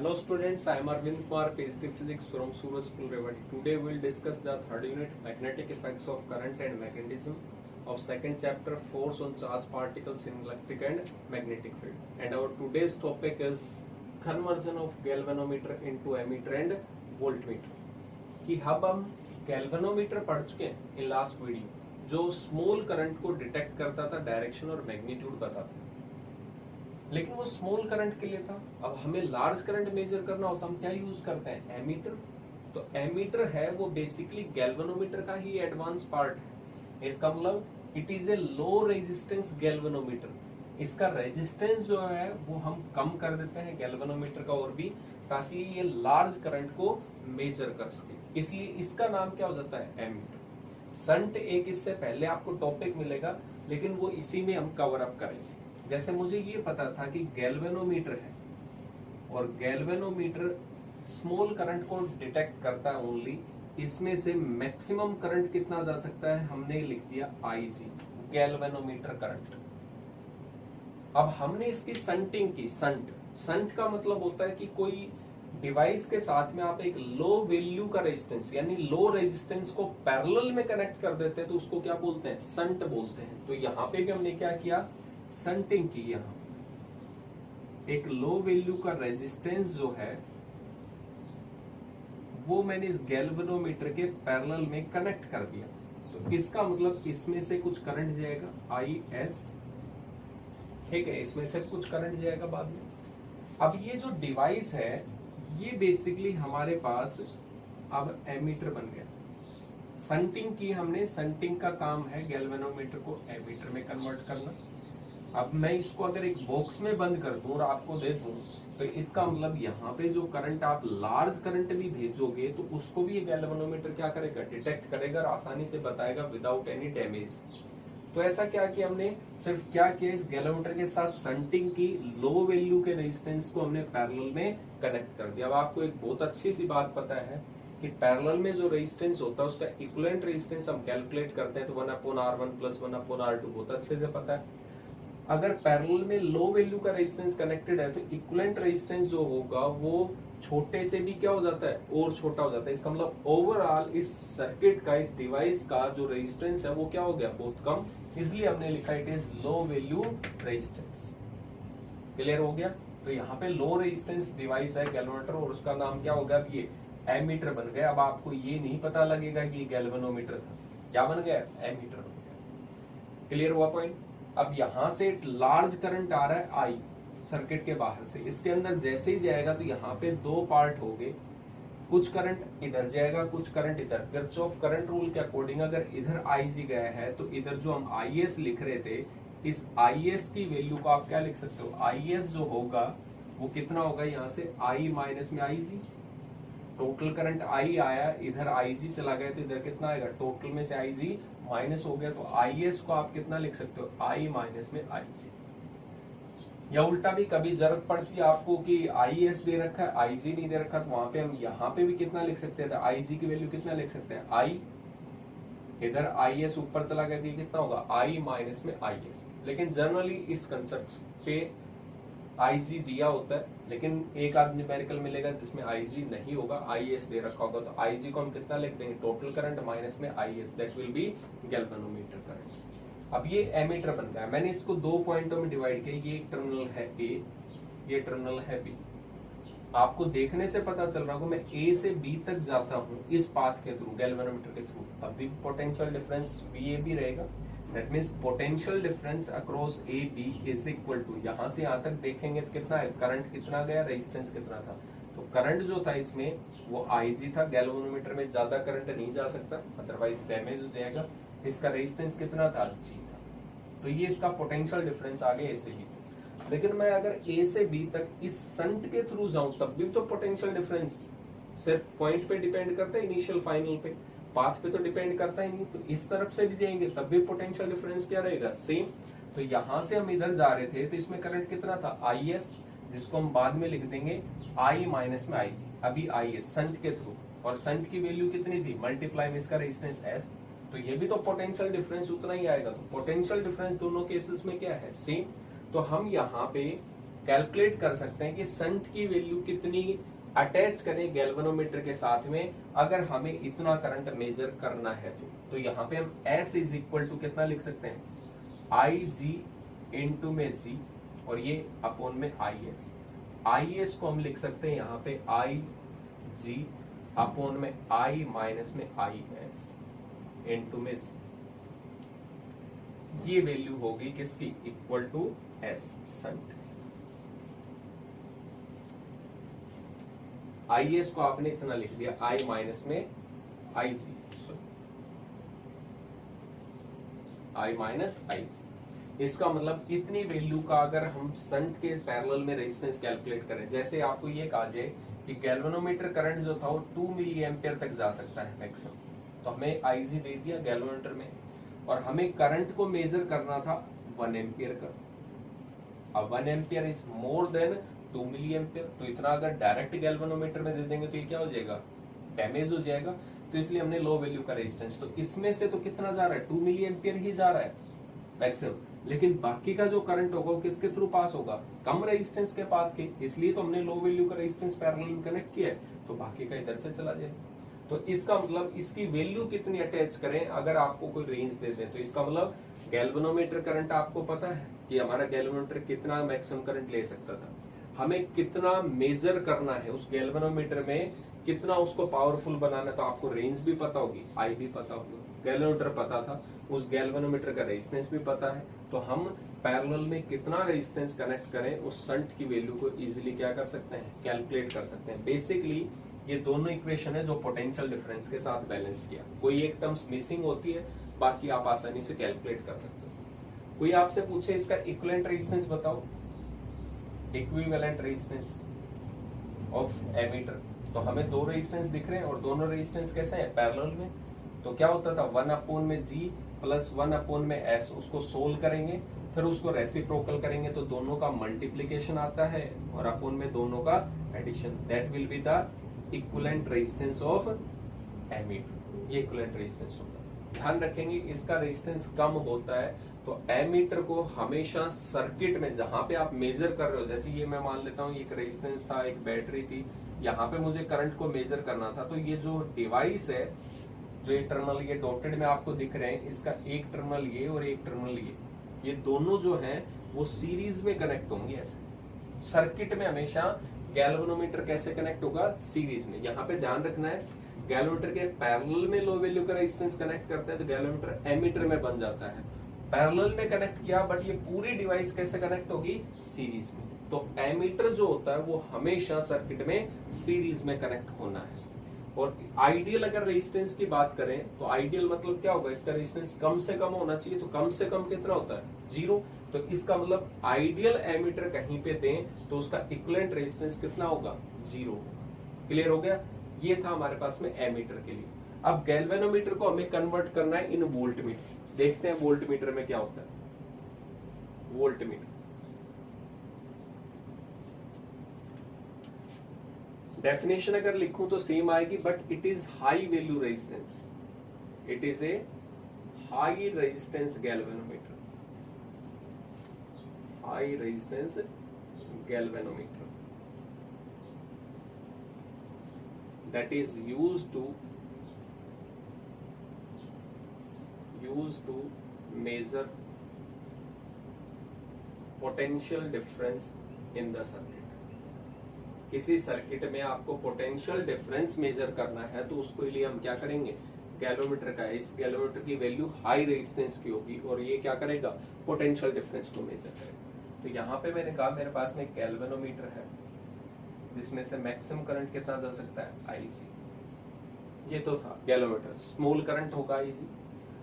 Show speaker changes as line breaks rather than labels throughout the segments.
Hello students, I am Arvind Kumar, PhD Physics from Suraj School, Rewari. Today we will discuss the third unit, magnetic effects of current and magnetism of second chapter, force on charged particles in electric and magnetic field. And our today's topic is conversion of galvanometer into ammeter and voltmeter. कि अब हम galvanometer पढ़ चुके हैं in last video, जो small current को detect करता था, डायरेक्शन और मैग्नीट्यूड बताता था, लेकिन वो स्मॉल करंट के लिए था। अब हमें लार्ज करंट मेजर करना होता, हम क्या यूज करते हैं? एमीटर। तो एमीटर है वो बेसिकली गैल्वेनोमीटर का ही एडवांस पार्ट है। इसका मतलब it is a low resistance galvanometer. इसका रेजिस्टेंस जो है वो हम कम कर देते हैं गैल्वेनोमीटर का और भी, ताकि ये लार्ज करंट को मेजर कर सके। इसलिए इसका नाम क्या हो जाता है? एमीटर। संट एक इससे पहले आपको टॉपिक मिलेगा, लेकिन वो इसी में हम कवर अप करेंगे। जैसे मुझे ये पता था कि गैल्वेनोमीटर है और गैल्वेनोमीटर स्मॉल करंट को डिटेक्ट करता है ओनली, इसमें से मैक्सिमम करंट कितना जा सकता है हमने लिख दिया IG, गैल्वेनोमीटर करंट। अब हमने इसकी संटिंग की। संट का मतलब होता है कि कोई डिवाइस के साथ में आप एक लो वैल्यू का रेजिस्टेंस यानी लो रेजिस्टेंस को पैरेलल में कनेक्ट कर देते हैं, तो उसको क्या बोलते हैं? संट बोलते हैं। तो यहाँ पे भी हमने क्या किया? संटिंग की। यहां एक लो वैल्यू का रेजिस्टेंस जो है वो मैंने इस गैल्वेनोमीटर के पैरेलल में कनेक्ट कर दिया। तो इसका मतलब इसमें से कुछ करंट जाएगा IS, ठीक है, इसमें से कुछ करंट जाएगा बाद में। अब ये जो डिवाइस है ये बेसिकली हमारे पास अब एमीटर बन गया। संटिंग की हमने। संटिंग का काम है गैल्वेनोमीटर को एमीटर में कन्वर्ट करना। अब मैं इसको अगर एक बॉक्स में बंद कर दूं और आपको दे दूं, तो इसका मतलब यहाँ पे जो करंट आप लार्ज करंट भी भेजोगे तो उसको भी ये गैल्वेनोमीटर क्या करेगा? डिटेक्ट करेगा और आसानी से बताएगा विदाउट एनी डैमेज। तो ऐसा क्या कि हमने सिर्फ क्या किया, इस गैल्वेनोमीटर के साथ संटिंग की, लो वैल्यू के रेजिस्टेंस को हमने पैरेलल में कनेक्ट कर दिया। अब आपको एक बहुत अच्छी सी बात पता है कि पैरेलल में जो रेजिस्टेंस होता है उसका इक्विवेलेंट रेजिस्टेंस हम कैलकुलेट करते हैं, तो 1/R1 प्लस 1/R2 बहुत अच्छे से पता है। अगर पैरेलल में लो वैल्यू का रेजिस्टेंस कनेक्टेड है तो इक्विवेलेंट रेजिस्टेंस जो होगा वो छोटे से भी क्या हो जाता है? और छोटा हो जाता है। इसका मतलब ओवरऑल इस सर्किट का, इस डिवाइस का जो रेजिस्टेंस है वो क्या हो गया? बहुत कम। इसलिए हमने लिखा it is low value resistance. Clear हो गया? तो यहाँ पे लो रेजिस्टेंस डिवाइस है गैल्वेनोमीटर और उसका नाम क्या होगा? अब ये एमीटर बन गया। अब आपको ये नहीं पता लगेगा कि गैल्वेनोमीटर था, क्या बन गया? एमीटर बन गया। क्लियर हुआ पॉइंट? अब यहां से लार्ज करंट आ रहा है I सर्किट के बाहर से, इसके अंदर जैसे ही जाएगा तो यहाँ पे दो पार्ट हो गए। कुछ करंट इधर जाएगा, कुछ करंट इधर। किरचॉफ करंट रूल के अकॉर्डिंग अगर इधर IG गया है तो इधर जो हम IS लिख रहे थे, इस IS की वैल्यू को आप क्या लिख सकते हो? IS जो होगा वो कितना होगा? यहाँ से I माइनस में IG। टोटल करंट I आया, इधर IG चला गया तो इधर कितना आएगा? टोटल में से IG माइनस हो गया, तो IS को आप कितना लिख सकते हो? I माइनस में IG। या उल्टा भी कभी जरूरत पड़ती है आपको कि IS दे रखा है, IG नहीं दे रखा, तो वहां पे हम यहाँ पे भी कितना लिख सकते हैं? IG की वैल्यू कितना लिख सकते हैं? I, इधर IS ऊपर चला गया तो ये कितना होगा? I माइनस में IS। लेकिन जनरली इस कंसेप्ट पे IG दिया होता है, लेकिन एक आध न्यूमेरिकल मिलेगा जिसमें IG नहीं होगा, IS दे रखा होगा। तो IG को हम कितना लिख देंगे? टोटल करंट माइनस में IS, that will B galvanometer current. अब ये एमीटर बन गया। मैंने इसको दो पॉइंटों में डिवाइड किया। ये टर्मिनल है A, ये टर्मिनल है B। आपको देखने से पता चल रहा होगा मैं A से B तक जाता हूँ इस पाथ के थ्रू, गैल्वेनोमीटर के थ्रू, तब भी पोटेंशियल डिफरेंस VAB रहेगा। That means potential difference across AB is equal to, यहां से यहां तक देखेंगे तो कितना है? करंट कितना गया, रेजिस्टेंस कितना था? तो करंट जो था इसमें वो IG था। गैल्वेनोमीटर में ज्यादा करंट नहीं जा सकता, अदरवाइज डैमेज हो जाएगा। इसका रेजिस्टेंस कितना था? G था। तो ये इसका पोटेंशियल डिफरेंस आ गया A से B तक। लेकिन मैं अगर A से B तक इस संट के थ्रू जाऊं तब भी तो पोटेंशियल डिफरेंस सिर्फ पॉइंट पे डिपेंड करता है, इनिशियल फाइनल पे, पाथ पे तो डिपेंड करता ही नहीं। तो इस तरफ से भी जाएंगे तब भी पोटेंशियल डिफरेंस क्या रहेगा? सेम। तो यहां से हम इधर जा रहे थे तो इसमें करंट कितना था? IS, जिसको हम बाद में लिख देंगे I माइनस में IG। अभी IS संट के थ्रू, और संट की वैल्यू कितनी थी? मल्टीप्लाई में इसका रेजिस्टेंस S। तो ये भी तो पोटेंशियल डिफरेंस उतना ही आएगा। तो पोटेंशियल डिफरेंस दोनों केसेस में क्या है? सेम। तो हम यहाँ पे कैलकुलेट कर सकते हैं कि संट की वैल्यू कितनी अटैच करें गैल्वेनोमीटर के साथ में अगर हमें इतना करंट मेजर करना है तो यहाँ पे हम S इज इक्वल टू कितना लिख सकते हैं, आई जी इंटू में जी और ये अपॉन में आई एस को हम लिख सकते हैं यहाँ पे आई जी अपॉन में आई माइनस में आई एस इंटू में जी। ये वैल्यू होगी किसकी, equal to S shunt. I S को आपने इतना लिख दिया, आई माइनस में आई जी, आई माइनस आई जी। इसका मतलब इतनी वैल्यू का अगर हम संट के पैरेलल में रेजिस्टेंस कैलकुलेट करें, जैसे आपको ये कहा जाए कि गैल्वेनोमीटर करंट जो था वो 2 मिली एम्पियर तक जा सकता है मैक्सिमम, तो हमें आई जी दे दिया गैल्वेनोमीटर में और हमें करंट को मेजर करना था 1 एम्पियर का। अब 1 ampere is more than 2 milliampere, तो इतना अगर डायरेक्ट गैल्वेनोमीटर में दे देंगे तो ये क्या हो जाएगा, डैमेज हो जाएगा। तो इसलिए हमने लो वैल्यू का रेजिस्टेंस, तो इसमें से तो कितना जा रहा है, 2 मिली एम्पियर ही जा रहा है मैक्सिमम, लेकिन बाकी का जो करंट होगा वो किसके थ्रू पास होगा, कम रेजिस्टेंस के पास के, इसलिए तो हमने लो वैल्यू का रेजिस्टेंस पैरेलल में कनेक्ट किया है, तो बाकी का इधर से चला जाएगा। तो इसका मतलब इसकी वैल्यू कितनी अटैच करें अगर आपको कोई रेंज दे दे, तो इसका मतलब गैल्वेनोमीटर करंट आपको पता है कि हमारा गैल्वेनोमीटर कितना मैक्सिमम करंट ले सकता था, हमें कितना मेजर करना है उस गैल्वेनोमीटर में, कितना उसको पावरफुल बनाना, तो आपको रेंज भी पता होगी, आई भी पता होगी, गैल्वेनोमीटर पता था, उस गैल्वेनोमीटर का रेजिस्टेंस भी पता है, तो हम पैरेलल में कितना रेजिस्टेंस कनेक्ट करें उस संट की वैल्यू को इजीली क्या कर सकते हैं, कैलकुलेट कर सकते हैं। बेसिकली ये दोनों इक्वेशन है जो पोटेंशियल डिफरेंस के साथ बैलेंस किया, कोई एक टर्म्स मिसिंग होती है, बाकी आप आसानी से कैलकुलेट कर सकते हो। कोई आपसे पूछे इसका इक्विवेलेंट रेजिस्टेंस बताओ, इक्विवेलेंट रेजिस्टेंस ऑफ एमीटर, तो हमें दो रेजिस्टेंस दिख रहे हैं और दोनों रेजिस्टेंस कैसे हैं, पैरेलल में, तो क्या होता था 1 अपॉन में जी प्लस 1 अपॉन में एस, उसको सोल्व करेंगे फिर उसको रेसिप्रोकल करेंगे तो दोनों का मल्टीप्लीकेशन आता है और अपॉन में दोनों का addition, that will be the equivalent resistance of ammeter, ये इक्विवेलेंट रेजिस्टेंस होता है। ध्यान रखेंगे इसका रेजिस्टेंस कम होता है तो एमीटर को हमेशा सर्किट में जहां पे आप मेजर कर रहे हो, जैसे ये मैं मान लेता हूँ एक रेजिस्टेंस था, एक बैटरी थी, यहाँ पे मुझे करंट को मेजर करना था, तो ये जो डिवाइस है, जो ये टर्मिनल ये डॉटेड में आपको दिख रहे हैं, इसका एक टर्मिनल ये और एक टर्मिनल ये दोनों जो हैं वो सीरीज में कनेक्ट होंगे। ऐसे सर्किट में हमेशा गैल्वेनोमीटर कैसे कनेक्ट होगा, सीरीज में। यहाँ पे ध्यान रखना है गैल्वेनोमीटर के पैरेलल में लो वैल्यू का रेजिस्टेंस कनेक्ट करते हैं तो गैल्वेनोमीटर एमीटर में बन जाता है, पैरेलल में कनेक्ट किया बट ये पूरी डिवाइस कैसे कनेक्ट होगी, सीरीज में। तो एमीटर जो होता है वो हमेशा सर्किट में सीरीज में कनेक्ट होना है। और आइडियल अगर रेजिस्टेंस की बात करें तो आइडियल मतलब क्या होगा, इसका रेजिस्टेंस कम से कम होना चाहिए, तो कम से कम कितना होता है, 0, तो इसका मतलब आइडियल एमीटर कहीं पे दें तो उसका इक्विवेलेंट रेजिस्टेंस कितना होगा, 0। क्लियर हो गया, ये था हमारे पास में एमीटर के लिए। अब गैल्वेनोमीटर को हमें कन्वर्ट करना है इन वोल्ट मीटर, देखते हैं वोल्ट मीटर में क्या होता है। वोल्ट मीटर डेफिनेशन अगर लिखूं तो सेम आएगी, but it is high value resistance, it is a high resistance galvanometer, high resistance galvanometer that is used to measure potential difference in the circuit। किसी circuit में आपको पोटेंशियल डिफरेंस मेजर करना है तो उसके लिए हम क्या करेंगे, गैल्वेनोमीटर का, इस गैल्वेनोमीटर की वैल्यू हाई रेजिस्टेंस की होगी और ये क्या करेगा, पोटेंशियल डिफरेंस को मेजर करेगा। तो यहाँ पे मैंने कहा मेरे पास में गैल्वेनोमीटर है जिसमें से मैक्सिमम करंट कितना जा सकता है, आईजी। ये तो था गैल्वेनोमीटर, स्मॉल करंट होगा आईजी,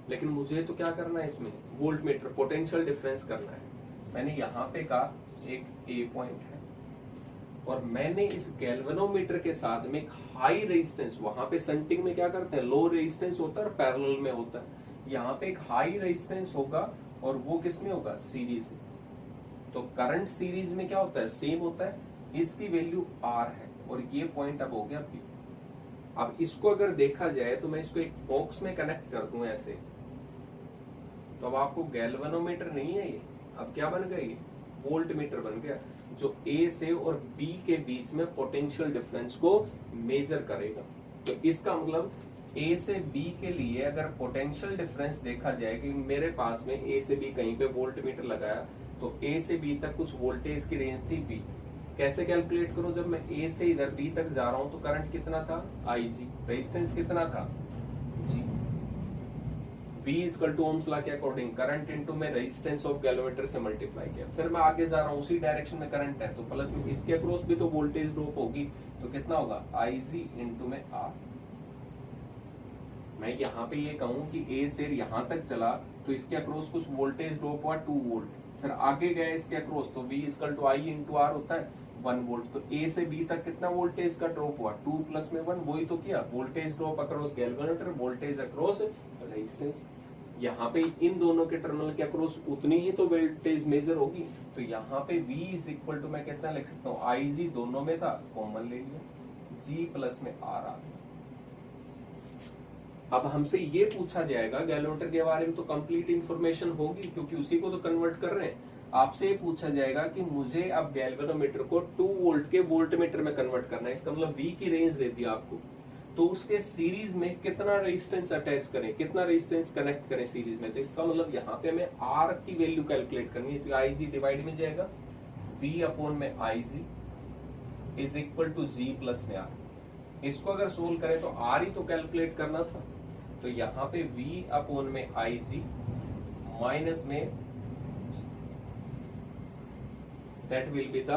लेकिन मुझे तो क्या करना है इसमें, वोल्ट मीटर पोटेंशियल डिफरेंस करना है। मैंने यहाँ पे कहा एक ए पॉइंट है और मैंने इस गैल्वेनोमीटर के साथ में एक हाई रेजिस्टेंस, वहां पे संटिंग में क्या करते हैं, लो रेजिस्टेंस होता है और पैरेलल में होता है, यहाँ पे एक हाई रेजिस्टेंस होगा और वो किस में होगा, सीरीज में। तो करंट सीरीज में क्या होता है, सेम होता है, इसकी वैल्यू आर है और ये पॉइंट अब हो गया पी। अब इसको अगर देखा जाए तो मैं इसको एक बॉक्स में कनेक्ट कर दूं ऐसे, तो अब आपको गैल्वेनोमीटर नहीं है ये, अब क्या बन गया, ये वोल्ट मीटर बन गया। जो ए से और बी के बीच में पोटेंशियल डिफरेंस को मेजर करेगा। तो इसका मतलब ए से बी के लिए अगर पोटेंशियल डिफरेंस देखा जाए कि मेरे पास में ए से बी कहीं पे वोल्ट मीटर लगाया, तो ए से बी तक कुछ वोल्टेज की रेंज थी बी। कैसे कैलकुलेट करूं? जब मैं ए से इधर बी तक जा रहा हूं तो करंट कितना था? आई जी। रेजिस्टेंस कितना था? जी। V equal to Ohm's law के अकॉर्डिंग करंट इनटू में रेजिस्टेंस ऑफ गैल्वेमीटर से मल्टीप्लाई किया। फिर मैं आगे जा रहा हूँ, उसी डायरेक्शन में करंट है, तो प्लस में इसके अक्रॉस भी तो वोल्टेज ड्रॉप होगी, तो कितना होगा? IG इनटू में R। मैं यहाँ पे ये कहूँ कि A से यहाँ तक चला तो इसके अक्रॉस कुछ वोल्टेज ड्रॉप हुआ 2 वोल्ट, फिर आगे गया इसके अक्रॉस तो V equal to I into R होता है 1 वोल्ट। तो A से B तक कितना वोल्टेज का ड्रॉप हुआ? 2 प्लस में 1, वही तो किया, voltage drop across galvanometer, voltage across resistance. यहाँ पे इन दोनों के टर्मिनल के अक्रॉस उतनी ही तो वोल्टेज मेजर होगी, तो यहाँ पे V इज इक्वल टू मैं कितना लिख सकता हूँ? IG दोनों में था, कॉमन ले लिया, G प्लस में R आ गया। अब हमसे ये पूछा जाएगा, गैल्वेमीटर के बारे में तो कंप्लीट इंफॉर्मेशन होगी क्योंकि उसी को तो कन्वर्ट कर रहे हैं। आपसे ये पूछा जाएगा कि मुझे अब गैल्वेनोमीटर को 2 वोल्ट के वोल्टमीटर में कन्वर्ट करना है, इसका मतलब V की रेंज दे दी आपको, तो उसके सीरीज में कितना रेजिस्टेंस अटैच करें, कितना रेजिस्टेंस कनेक्ट करें सीरीज में। तो इसका मतलब यहाँ पे हमें R की वैल्यू कैलकुलेट करनी है, तो IG डिवाइड में जाएगा V अपॉन में IG is equal to G plus में R। इसको अगर सोल्व करें तो R ही तो कैलकुलेट करना था, तो यहाँ पे V अपॉन में IG माइनस में that will be the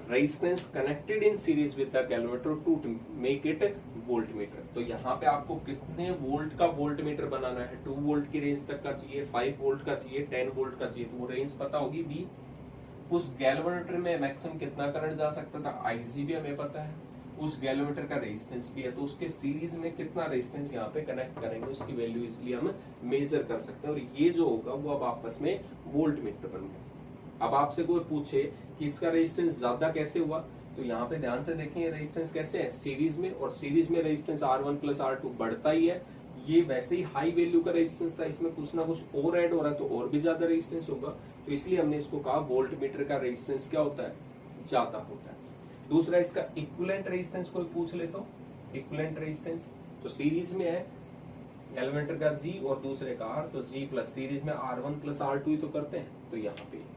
resistance connected in series with the galvanometer to make it voltmeter। तो यहाँ पे आपको कितने वोल्ट का वोल्टमीटर बनाना है? 2 वोल्ट की रेंज तक का चाहिए, 5 वोल्ट का चाहिए, 10 वोल्ट का चाहिए, तो वो रेंज पता होगी V। उस गैल्वेनोमीटर में मैक्सिमम कितना करंट जा सकता था? IG भी हमें पता है, उस गैल्वेनोमीटर का रेजिस्टेंस भी है, तो उसके सीरीज में कितना रेजिस्टेंस यहाँ पे कनेक्ट करेंगे उसकी वैल्यू इसलिए हम मेजर कर सकते हैं, और ये जो होगा वो अब आपस में वोल्टमीटर बन गया। अब आपसे कोई पूछे कि इसका रेजिस्टेंस ज्यादा कैसे हुआ, तो यहाँ पे ध्यान से देखें रेजिस्टेंस कैसे है? सीरीज में, और सीरीज में रेजिस्टेंस R1 प्लस R2 बढ़ता ही है। ये वैसे ही हाई वैल्यू का रेजिस्टेंस था, इसमें कुछ ना कुछ और ऐड हो रहा है तो और भी ज्यादा रेजिस्टेंस होगा, तो इसलिए हमने इसको कहा वोल्टमीटर का रेजिस्टेंस क्या होता है? ज्यादा होता है। दूसरा, इसका इक्विवेलेंट रेजिस्टेंस कोई पूछ ले तो इक्विवेलेंट रेजिस्टेंस, तो सीरीज में है गैल्वेनोमीटर का G और दूसरे का R, तो G प्लस सीरीज में R1 प्लस R2 ही तो करते हैं, तो यहाँ पे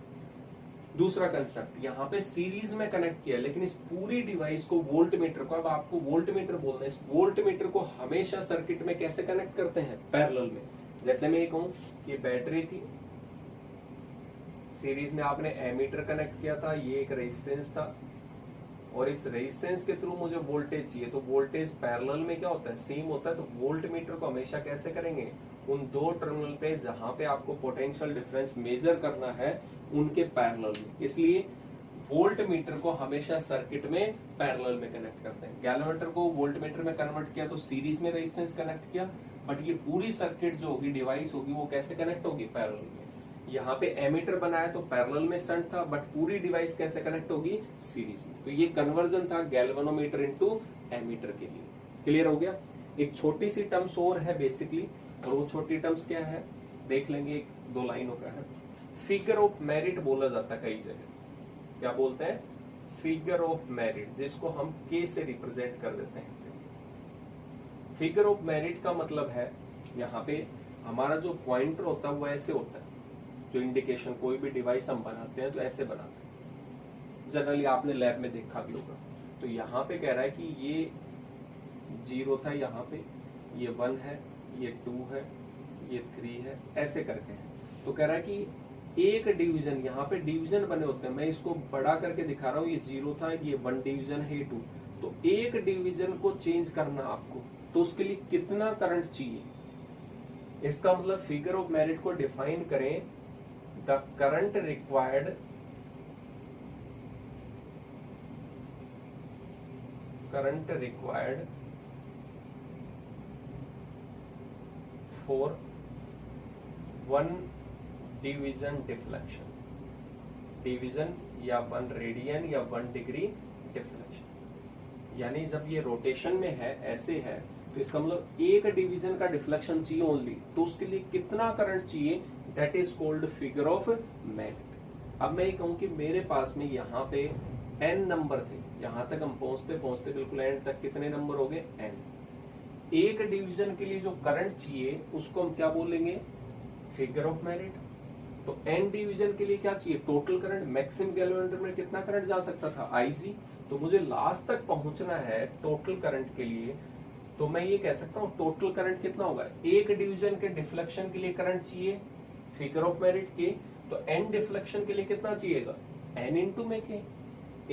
दूसरा कंसेप्ट यहाँ पे सीरीज में कनेक्ट किया, लेकिन इस पूरी डिवाइस को वोल्टमीटर को, अब आपको वोल्टमीटर बोलना है, इस वोल्टमीटर को हमेशा सर्किट में कैसे कनेक्ट करते हैं? पैरेलल में। जैसे मैं ये कहूँ ये बैटरी थी, सीरीज में आपने एमीटर कनेक्ट किया था, ये एक रेजिस्टेंस था, और इस रेजिस्टेंस के थ्रू मुझे वोल्टेज चाहिए, तो वोल्टेज पैरेलल में क्या होता है? सेम होता है। तो वोल्टमीटर को हमेशा कैसे करेंगे? उन दो टर्मिनल पे जहां पे आपको पोटेंशियल डिफरेंस मेजर करना है उनके पैरेलल में, इसलिए वोल्टमीटर को हमेशा सर्किट में पैरेलल में कनेक्ट करते हैं। गैल्वेनोमीटर को वोल्टमीटर में कन्वर्ट किया तो सीरीज में रेजिस्टेंस कनेक्ट किया, बट ये पूरी सर्किट जो होगी, डिवाइस होगी, वो कैसे कनेक्ट होगी? पैरेलल में। यहाँ पे एमीटर बनाया तो पैरेलल में शंट था, बट पूरी डिवाइस कैसे कनेक्ट होगी? सीरीज में। तो ये कन्वर्जन था गैल्वेनोमीटर इनटू एमीटर के लिए। क्लियर हो गया? एक छोटी सी टर्म्स और है बेसिकली, और वो छोटी टर्म्स क्या है देख लेंगे, एक दो लाइनों का है। फिगर ऑफ मेरिट बोला जाता है कई जगह, क्या बोलते हैं? फिगर ऑफ मेरिट, जिसको हम K से रिप्रेजेंट कर देते हैं। फिगर ऑफ मेरिट का मतलब है यहाँ पे हमारा जो पॉइंटर होता है वो ऐसे होता है, जो इंडिकेशन कोई भी डिवाइस हम बनाते हैं तो ऐसे बनाते हैं, जनरली आपने लैब में देखा भी होगा। तो यहाँ पे कह रहा है कि ये 0 था, यहाँ पे ये 1 है, ये 2 है, ये 3 है, ऐसे करके है। तो कह रहा है कि एक डिवीजन, यहाँ पे डिवीजन बने होते हैं, मैं इसको बड़ा करके दिखा रहा हूँ, ये 0 था, ये 1 डिवीजन है, ये 2, तो एक डिवीजन को चेंज करना आपको, तो उसके लिए कितना करंट चाहिए? इसका मतलब फिगर ऑफ मेरिट को डिफाइन करें, the current required for 1 division deflection, division या 1 रेडियन या 1 डिग्री डिफ्लेक्शन। यानी जब ये रोटेशन में है, ऐसे है, तो इसका मतलब एक डिवीजन का डिफ्लेक्शन चाहिए ओनली, तो उसके लिए कितना करंट चाहिए? That is called figure of merit. अब मैं ये कहूं कि मेरे पास में यहाँ पे n नंबर थे, यहां तक हम पहुंचते पहुंचते बिल्कुल एंड तक कितने नंबर हो गए, n। एक डिवीजन के लिए जो करंट चाहिए उसको हम क्या बोलेंगे, फिगर ऑफ मेरिट। तो n डिवीजन के लिए क्या चाहिए, टोटल करंट। मैक्सिमम गैल्वेनोमीटर में कितना करंट जा सकता था, Ig। तो मुझे लास्ट तक पहुंचना है टोटल करंट के लिए, तो मैं ये कह सकता हूं टोटल करंट कितना होगा, एक डिवीजन के डिफ्लेक्शन के लिए करंट चाहिए फिगर ऑफ मेरिट के, तो n डिफ्लेक्शन के लिए कितना चाहिएगा, n इंटू में के।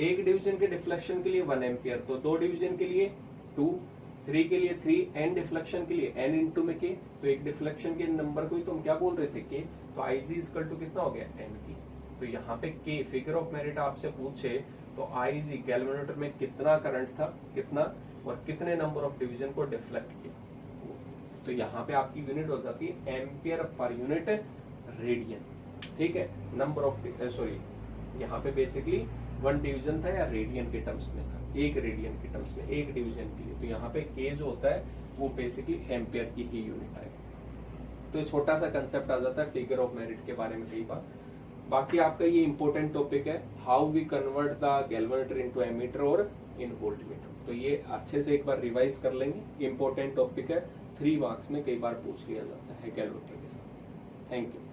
एक डिवीजन के डिफ्लेक्शन के लिए 1 एम्पियर, तो 2 डिवीजन के लिए 2, 3 के लिए 3, n डिफ्लेक्शन के लिए n इंटू में के। तो एक डिफ्लेक्शन के नंबर को ही तो हम क्या बोल रहे थे, के। तो Ig इक्वल टू कितना हो गया, n की। तो यहाँ पे के फिगर ऑफ मेरिट आपसे पूछे तो Ig गैल्वेनोमीटर में कितना करंट था, कितना, और कितने नंबर ऑफ डिवीजन को डिफ्लेक्ट किया। तो यहाँ पे आपकी यूनिट हो जाती है एम्पियर पर यूनिट रेडियन, ठीक है। नंबर ऑफ सॉरी, यहाँ पे बेसिकली 1 डिवीजन था या रेडियन के टर्म्स में था, एक रेडियन के टर्म्स में एक डिवीजन के लिए। तो यहाँ पे के जो होता है वो बेसिकली एम्पियर की ही यूनिट आएगा। तो छोटा सा कंसेप्ट आ जाता है फिगर ऑफ मेरिट के बारे में कई बार। बाकी आपका ये इंपॉर्टेंट टॉपिक है, how we convert the galvanometer into ammeter और इन वोल्टमीटर। तो ये अच्छे से एक बार रिवाइज कर लेंगे, इंपॉर्टेंट टॉपिक है, 3 मार्क्स में कई बार पूछ लिया जाता है गैल्वेनोमीटर के साथ। Thank you.